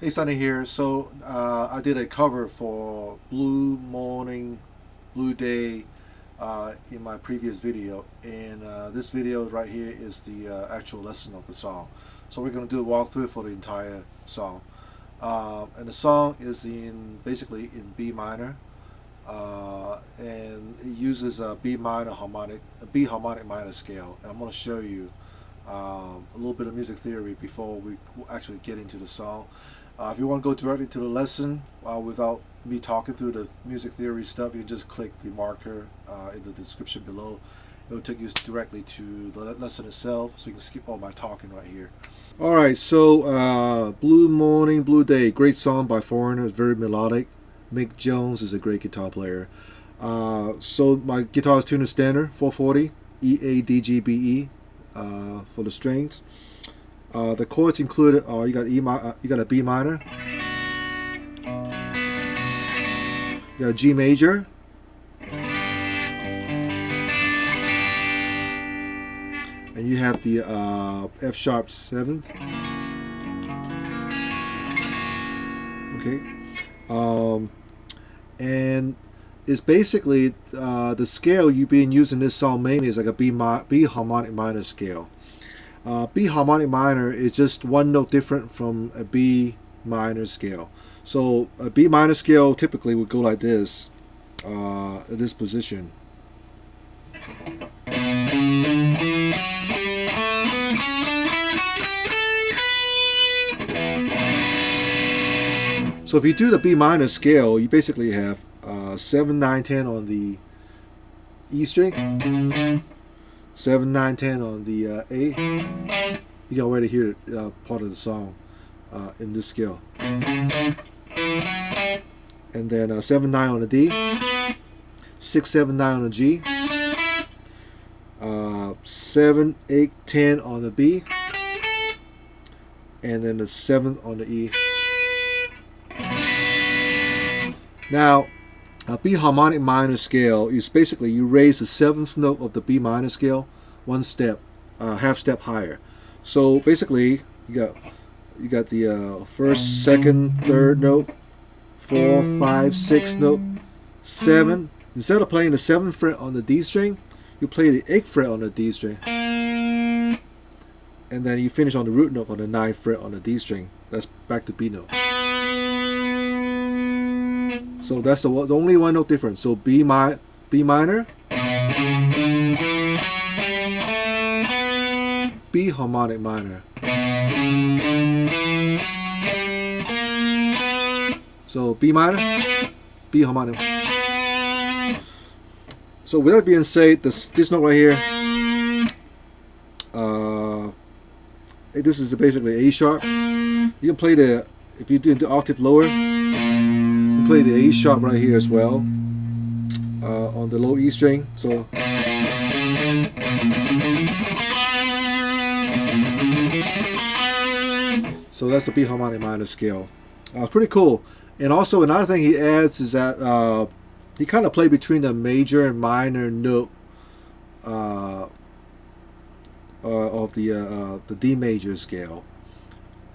Hey Sunny here. So I did a cover for Blue Morning, Blue Day in my previous video, and this video right here is the actual lesson of the song. So we're going to do a walkthrough for the entire song, and the song is in basically in B minor, and it uses a B harmonic minor scale. And I'm going to show you a little bit of music theory before we actually get into the song. If you want to go directly to the lesson without me talking through the music theory stuff, you can just click the marker in the description below. It will take you directly to the lesson itself, so you can skip all my talking right here. Alright, so Blue Morning, Blue Day, great song by Foreigner, it's very melodic. Mick Jones is a great guitar player. So my guitar is tuned to standard, 440, E-A-D-G-B-E for the strings. The chords included are you got a B minor, you got a G major, and you have the F sharp 7th. Okay, and it's basically the scale you've been using this song mainly is like a B harmonic minor scale. B harmonic minor is just one note different from a B minor scale. So a B minor scale typically would go like this, at this position. So if you do the B minor scale, you basically have 7, 9, 10 on the E string, 7, 9, 10 on the A. You can already hear part of the song in this scale. And then 7, 9 on the D, 6, 7, 9 on the G, 7, 8, 10 on the B, and then the 7th on the E. Now, a B harmonic minor scale is basically you raise the 7th note of the B minor scale one step, half step higher. So basically, you got the first, second, third note, 4, 5, 6 note, 7. Instead of playing the 7th fret on the D string, you play the 8th fret on the D string, and then you finish on the root note on the 9th fret on the D string. That's back to B note. So that's the only one note difference. So B minor, B harmonic minor. So B minor, B harmonic. So with that being said, this note right here, this is basically A sharp. You can play if you do the octave lower, you play the A sharp right here as well, on the low E string. So that's the B harmonic minor scale. Pretty cool. And also another thing he adds is that he kind of played between the major and minor note of the D major scale,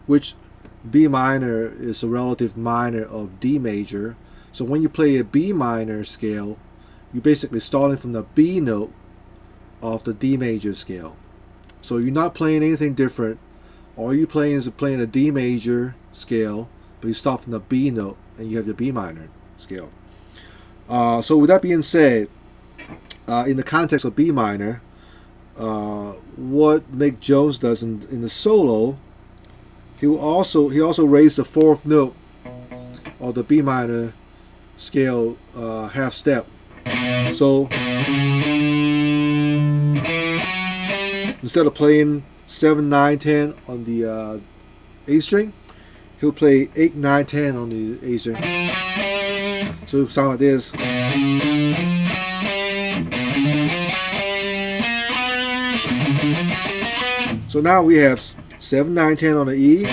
which B minor is a relative minor of D major. So when you play a B minor scale, you're basically starting from the B note of the D major scale. So you're not playing anything different. All you're playing is playing a D major scale, but you start from the B note and you have your B minor scale. So with that being said, in the context of B minor, what Mick Jones does in the solo, he also raised the 4th note of the B minor scale half step. So instead of playing 7, 9, 10 on the A string, he'll play 8, 9, 10 on the A string. So it'll sound like this. So now we have 7, 9, 10 on the E,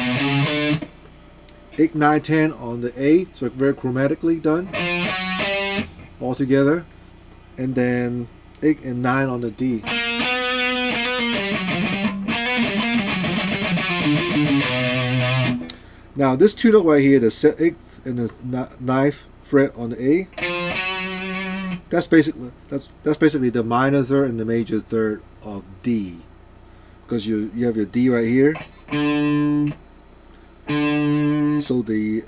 8, 9, 10 on the A, so very chromatically done all together, and then 8 and 9 on the D. Now this two note right here, the 8th and the 9th fret on the A, that's basically the minor third and the major third of D, because you have your D right here. So the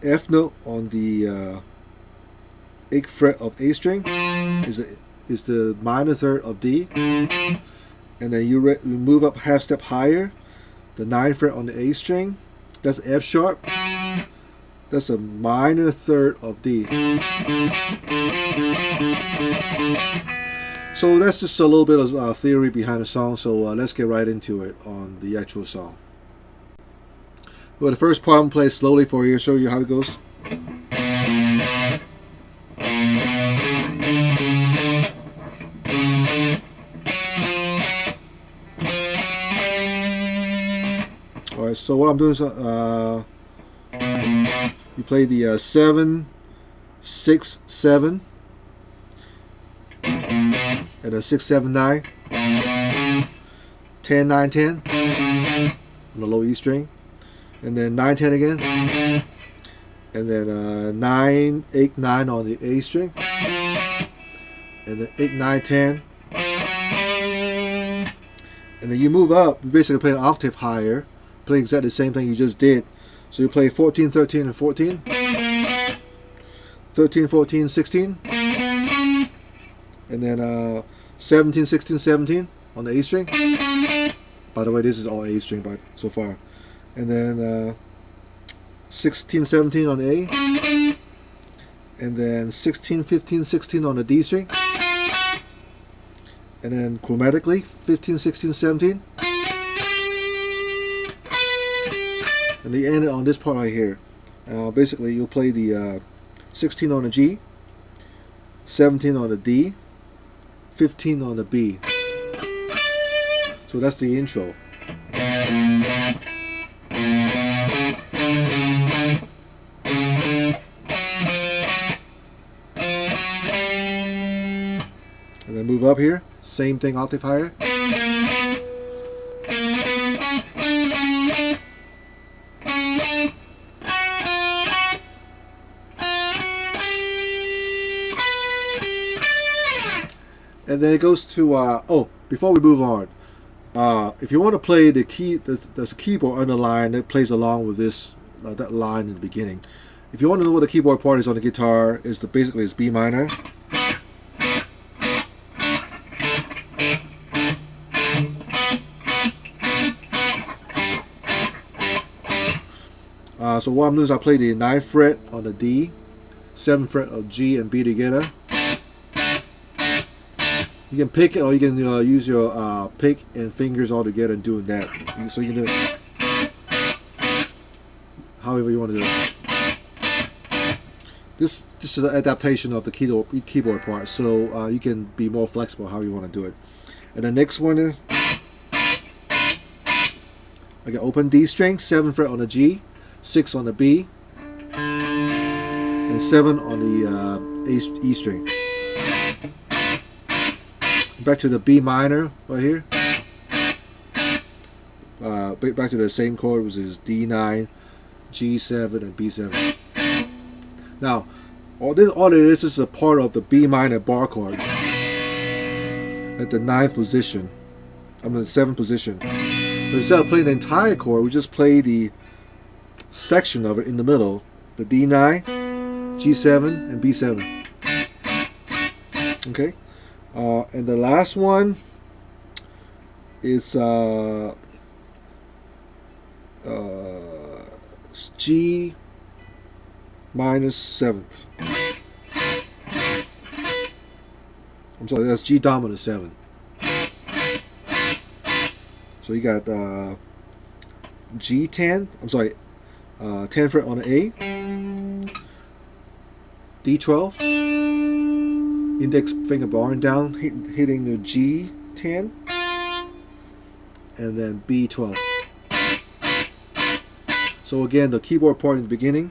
F note on the 8th fret of A string is the minor third of D, and then you move up half step higher. The 9th fret on the A string, that's F sharp. That's a minor third of D. So that's just a little bit of theory behind the song. So let's get right into it on the actual song. Well, the first part I'm going to play slowly for you, show you how it goes. Alright, so what I'm doing is you play the 7, 6, 7, and then 6, 7, 9, 10, 9, 10 on the low E string, and then 9, 10 again, and then 9, 8, 9 on the A string, and then 8, 9, 10, and then you move up. You basically play an octave higher, play exactly the same thing you just did. So you play 14, 13, and 14, 13, 14, 16, and then 17, 16, 17 on the A string. By the way, this is all A string so far. And then 16, 17 on the A, and then 16, 15, 16 on the D string, and then chromatically 15, 16, 17. And they end it on this part right here. Basically, you'll play the 16 on the G, 17 on the D, 15 on the B. So that's the intro. And then move up here, same thing, octave higher. And then it goes to before we move on, if you want to play the key, there's a keyboard underline that plays along with this that line in the beginning. If you want to know what the keyboard part is on the guitar, basically it's B minor. So what I'm doing is I play the 9th fret on the D, 7th fret of G and B together. You can pick it, or you can use your pick and fingers all together and doing that. So you can do it however you want to do it. This is an adaptation of the keyboard part, so you can be more flexible how you want to do it. And the next one is I got open D string, 7th fret on the G, 6 on the B, and 7 on the E string. Back to the B minor right here. Back to the same chord, which is D9, G7, and B7. Now, all it is a part of the B minor bar chord at the 9th position. I'm in the 7th position. But instead of playing the entire chord, we just play the section of it in the middle, the D9, G7, and B7. Okay. And the last one is G minus 7th. I'm sorry, that's G dominant 7. So you got G10. I'm sorry, 10th fret on the A, D12. Index finger barring down, hitting the G10, and then B12. So again, the keyboard part in the beginning.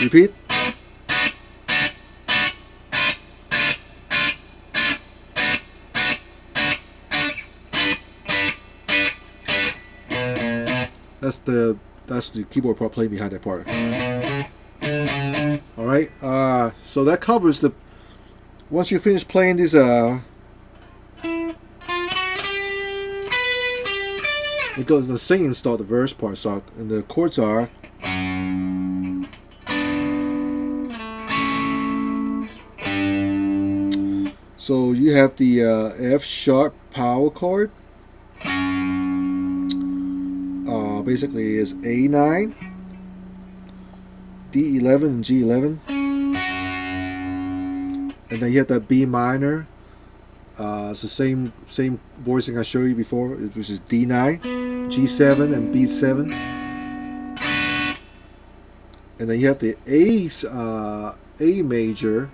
Repeat. That's the keyboard part playing behind that part. All right. So that covers the. Once you finish playing these, it goes the singing start, the verse part start, and the chords are. So you have the F sharp power chord. Basically is A9, D11, and G11, and then you have that B minor. It's the same voicing I showed you before, which is D9, G7, and B7, and then you have the A major.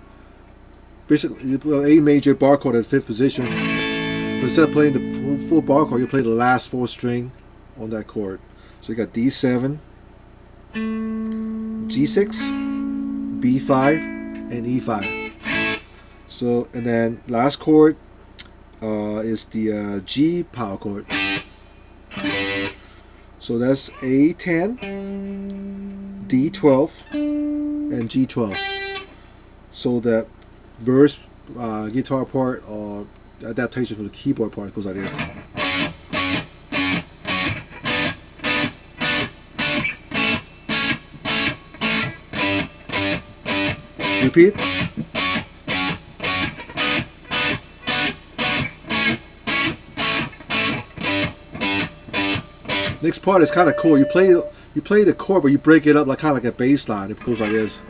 Basically, you play A major bar chord at 5th position. But instead of playing the full bar chord, you play the last 4th string on that chord. So you got D7, G6, B5, and E5. So, and then last chord is the G power chord. So that's A10, D12, and G12. So that verse guitar part or adaptation for the keyboard part goes like this. Repeat. Next part is kind of cool. You play the chord, but you break it up like kind of like a bass line. It goes like this.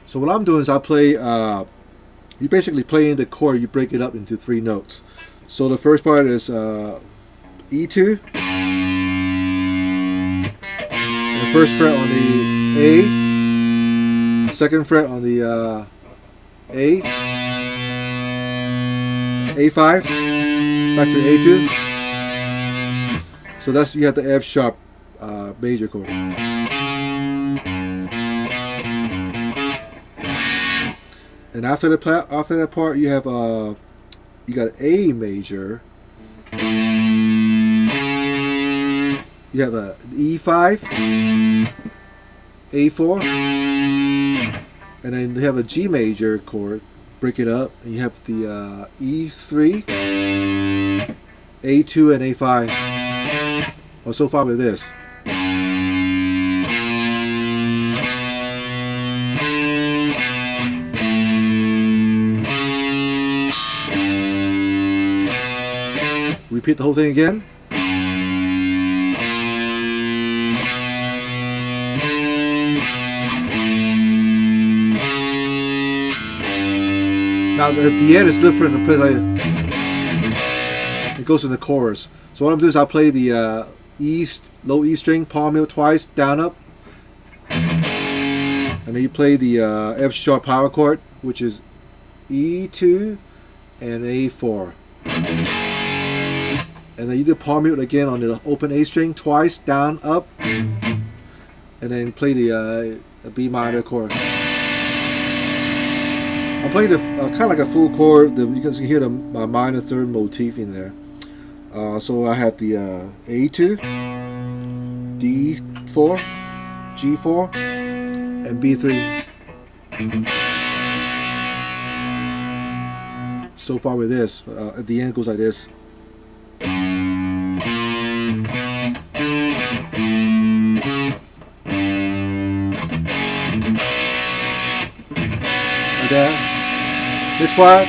So what I'm doing is I play, you basically play in the chord, you break it up into 3 notes. So the first part is E2, and the first fret on the A, second fret on the A, A5, back to A2. So that's, you have the F sharp major chord. And after that part, you have you got A major. You have a E5, A4, and then you have a G major chord. Break it up, and you have the E3, A2, and A5. Well, so far with this. Repeat the whole thing again. Now at the end it's different. It goes in the chorus. So what I'm doing is I'll play the low E string, palm mute twice, down up, and then you play the F sharp power chord, which is E2 and A4. And then you do palm mute again on the open A string twice, down, up, and then play the B minor chord. I'm playing the kind of like a full chord. You can hear the minor third motif in there. So I have the A2, D4, G4, and B3. So far with this, at the end it goes like this. Next part,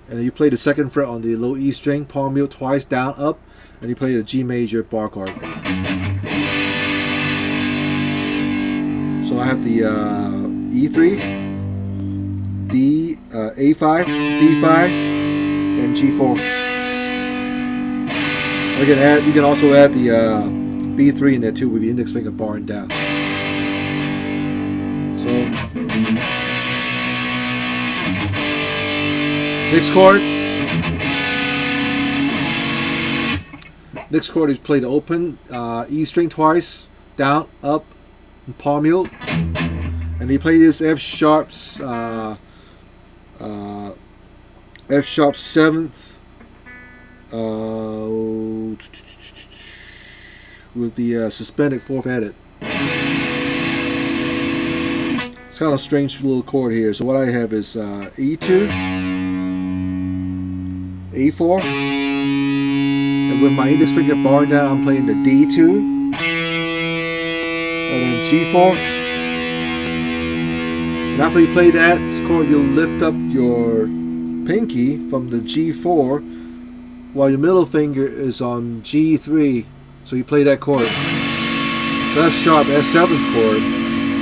and then you play the second fret on the low E string, palm mute twice, down, up, and you play the G major bar chord. So I have the E3, D, A5, D5, and G4. You can also add the B3 in there too with the index finger barring down. So next chord. Next chord is play the open E string twice, down, up, and palm mute. And you play this F sharp 7th with the suspended 4th headed. It's kind of a strange little chord here. So what I have is E2, A4, and with my index finger barring down, I'm playing the D2, and then G4. And after you play that chord, you'll lift up your pinky from the G4 while your middle finger is on G3. So you play that chord. So F sharp, F7th chord.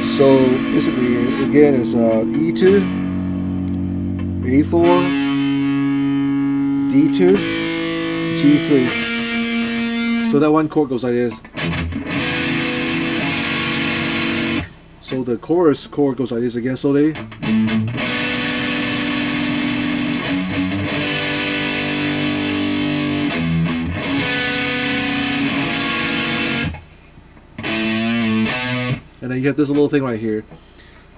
So basically, again, it's E2, A4, D2, G3. So that one chord goes like this. So the chorus chord goes like this again slowly. And then you have this little thing right here.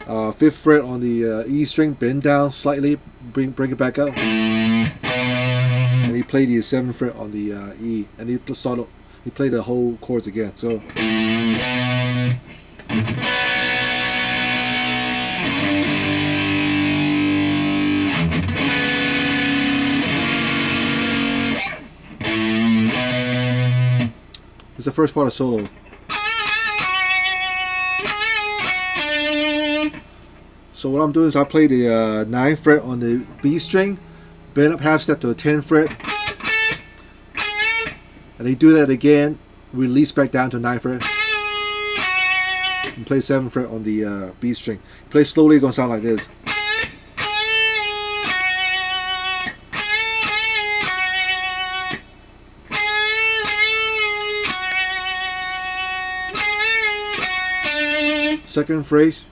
5th fret on the E string, bend down slightly, bring it back up. And he played the 7th fret on the E, and he played the whole chords again. So. It's the first part of solo. So what I'm doing is I play the 9th fret on the B string, bend up half step to a 10th fret, and you do that again, release back down to 9th fret, and play 7th fret on the B string. Play slowly, it's gonna sound like this. Second phrase,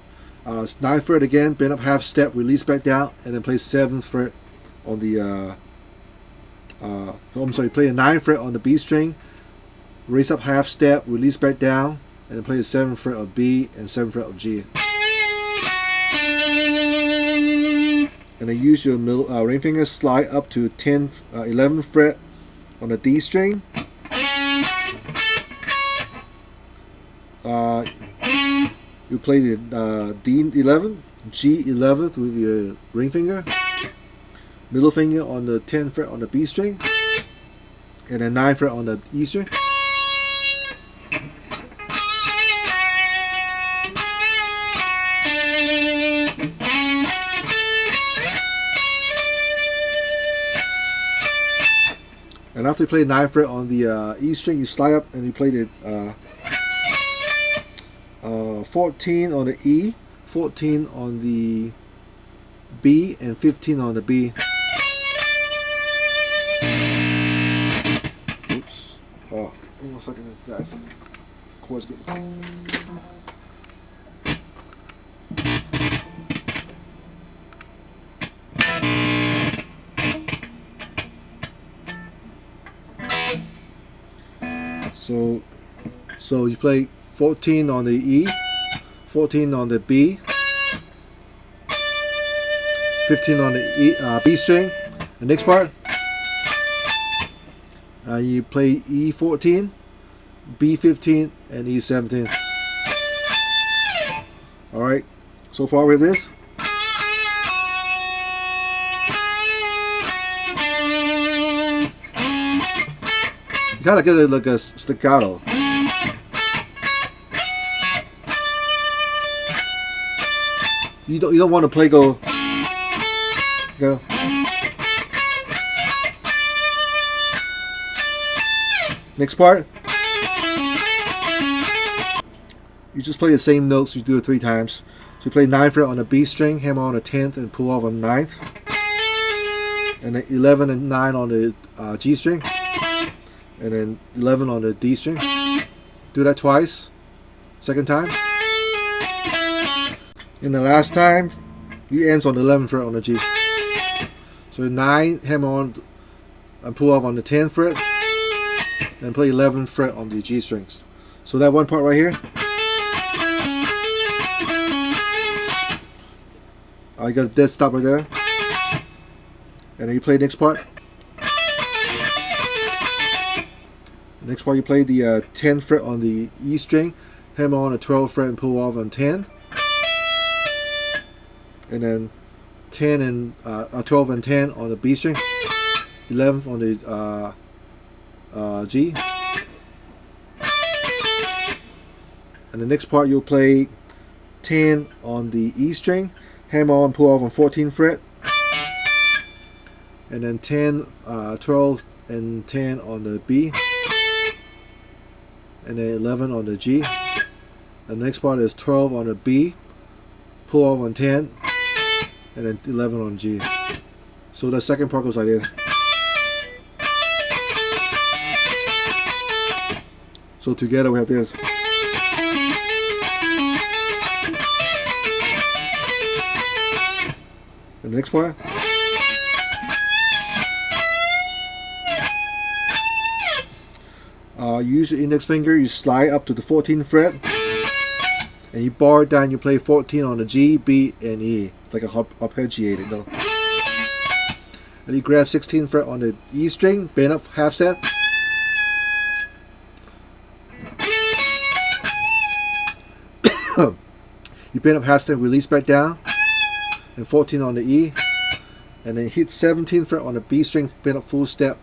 9th fret again, bend up half step, release back down, and then play 7th fret on the play the 9th fret on the B string, raise up half step, release back down, and then play the 7th fret of B and 7th fret of G. And then use your middle ring finger, slide up to 11th fret on the D string. You play the D11, G11th with your ring finger, middle finger on the 10th fret on the B string, and then 9th fret on the E string. And after you play 9th fret on the E string, you slide up and you play the 14 on the E, 14 on the B, and 15 on the B. Oops. Oh, hang on a second, guys. Chords getting. So you play 14 on the E, 14 on the B, 15 on the B string. The next part, you play E14, B15, and E17. Alright, so far with this. You kind of get it like a staccato. You don't want to play go. Next part. You just play the same notes. You do it 3 times. So you play 9th fret on the B string, hammer on the 10th, and pull off on the 9th. And then 11 and 9 on the G string. And then 11 on the D string. Do that twice. Second time. And the last time, he ends on the 11th fret on the G. So 9, hammer on and pull off on the 10th fret. and play 11th fret on the G strings. So that one part right here, I got a dead stop right there, and then you play the next part. The next part you play the 10th fret on the E string, hammer on the 12th fret and pull off on 10, and then 10 and 12 and 10 on the B string, 11th on the G, and the next part you'll play 10 on the E string, hammer on, pull off on 14th fret, and then 10, 12 and 10 on the B, and then 11 on the G. And the next part is 12 on the B, pull off on 10, and then 11 on G. So the second part goes like this. So together we have this. And the next part. You use your index finger, you slide up to the 14th fret, and you bar it down, you play 14 on the G, B, and E, like a arpeggiated note. And you grab 16th fret on the E string, bend up half step, you bend up half step, release back down, and 14 on the E, and then hit 17th fret on the B string, bend up full step,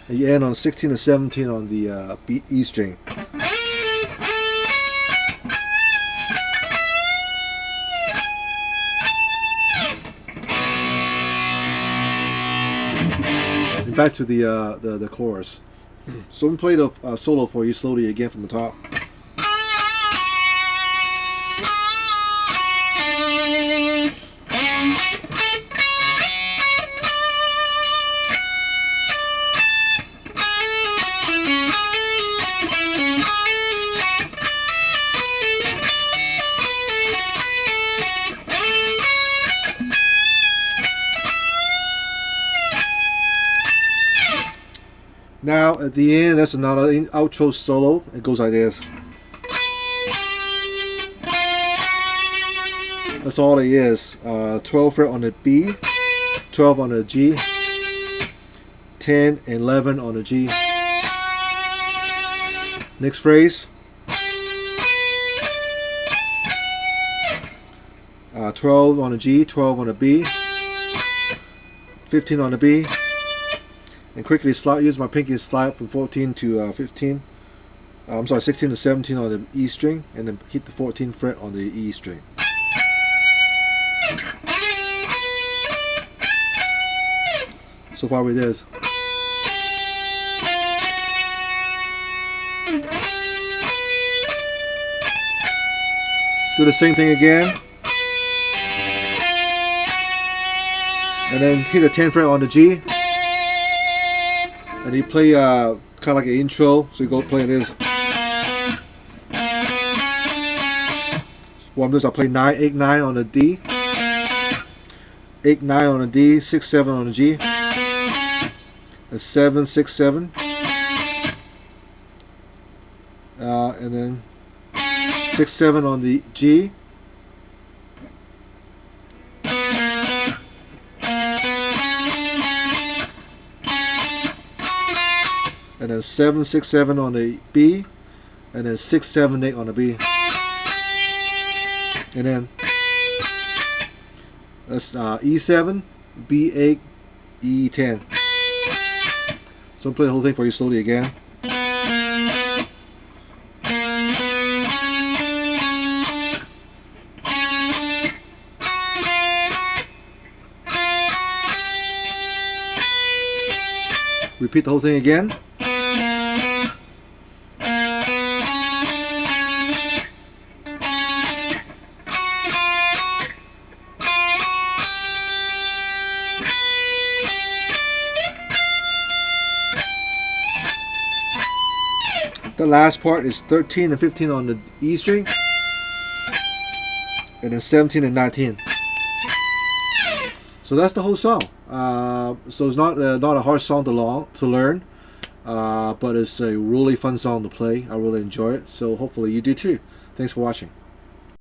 and you end on 16 and 17 on the E string. And back to the chorus. So I'm going to play the solo for you slowly again from the top. Now at the end, that's another outro solo. It goes like this. That's all it is. 12 fret on the B, 12 on the G, 10 and 11 on the G. Next phrase. 12 on the G, 12 on the B, 15 on the B. And quickly use my pinky to slide from 14 to 15. I'm sorry, 16 to 17 on the E string, and then hit the 14th fret on the E string. So far with this. Do the same thing again. And then hit the 10th fret on the G. And you play kind of like an intro, so you go play this. What I'm doing is I play 9, 8, 9 on the D, 8, 9 on the D, 6, 7 on the G, and 7, 6, 7. And then 6, 7 on the G. And then 7, 6, 7 on the B, and then 6, 7, 8 on the B, and then that's E7, B8, E10. So I'm playing the whole thing for you slowly again. Repeat the whole thing again. The last part is 13 and 15 on the E string, and then 17 and 19. So that's the whole song. So it's not a hard song to learn, but it's a really fun song to play. I really enjoy it. So hopefully you do too. Thanks for watching.